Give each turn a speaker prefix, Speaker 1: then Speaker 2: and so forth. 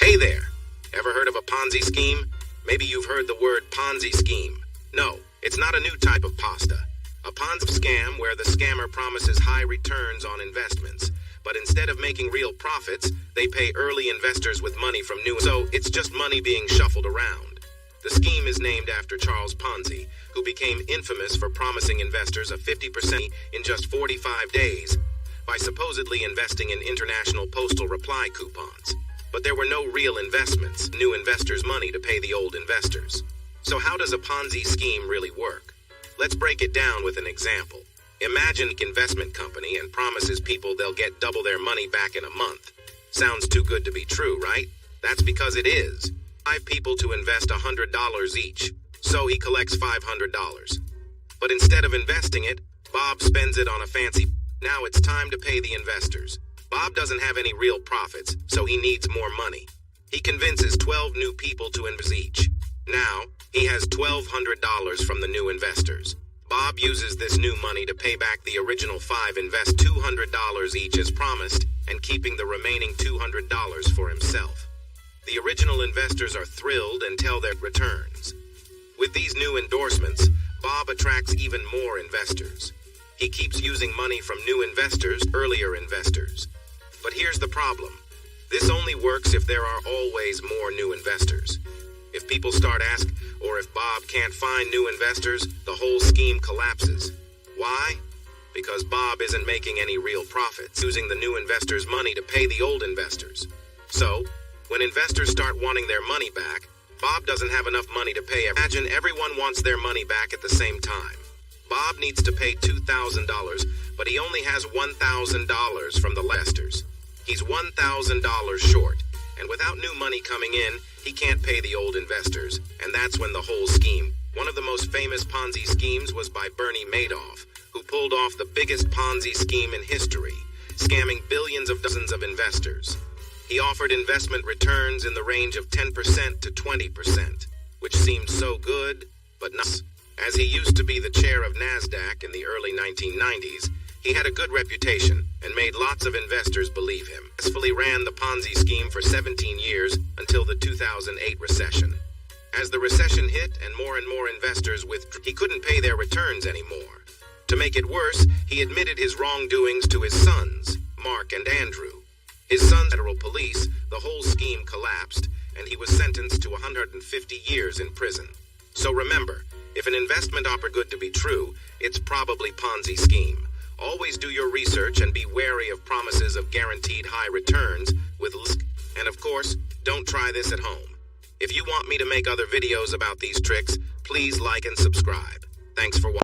Speaker 1: Hey there! Ever heard of a Ponzi scheme? Maybe you've heard the word Ponzi scheme. No, it's not a new type of pasta. A Ponzi scam where the scammer promises high returns on investments, but instead of making real profits, they pay early investors with money from new. So it's just money being shuffled around. The scheme is named after Charles Ponzi, who became infamous for promising investors a 50% in just 45 days by supposedly investing in international postal reply coupons. But there were no real investments, new investors' money to pay the old investors. So how does a Ponzi scheme really work? Let's break it down with an example. Imagine an investment company and promises people they'll get double their money back in a month. Sounds too good to be true, right? That's because it is. 5 people to invest $100 each, so he collects $500. But instead of investing it, Bob spends it on a fancy. Now it's time to pay the investors. Bob doesn't have any real profits, so he needs more money. He convinces 12 new people to invest each. Now, he has $1,200 from the new investors. Bob uses this new money to pay back the original 5 invest $200 each as promised, and keeping the remaining $200 for himself. The original investors are thrilled and tell their returns. With these new endorsements, Bob attracts even more investors. He keeps using money from new investors, earlier investors. But here's the problem. This only works if there are always more new investors. If people start asking, or if Bob can't find new investors, the whole scheme collapses. Why? Because Bob isn't making any real profits, using the new investors' money to pay the old investors. So, when investors start wanting their money back, Bob doesn't have enough money to pay. Imagine everyone wants their money back at the same time. Bob needs to pay $2,000, but he only has $1,000 from the investors. He's $1,000 short, and without new money coming in, he can't pay the old investors, and that's when the whole scheme. One of the most famous Ponzi schemes was by Bernie Madoff, who pulled off the biggest Ponzi scheme in history, scamming billions of dozens of investors. He offered investment returns in the range of 10% to 20%, which seemed so good, but not. As he used to be the chair of NASDAQ in the early 1990s, he had a good reputation and made lots of investors believe him. He successfully ran the Ponzi scheme for 17 years until the 2008 recession. As the recession hit and more investors withdrew, he couldn't pay their returns anymore. To make it worse, he admitted his wrongdoings to his sons, Mark and Andrew. His sons, federal police, the whole scheme collapsed, and he was sentenced to 150 years in prison. So remember, if an investment offer good to be true, it's probably Ponzi scheme. Always do your research and be wary of promises of guaranteed high returns with risk. And of course, don't try this at home. If you want me to make other videos about these tricks, please like and subscribe. Thanks for watching.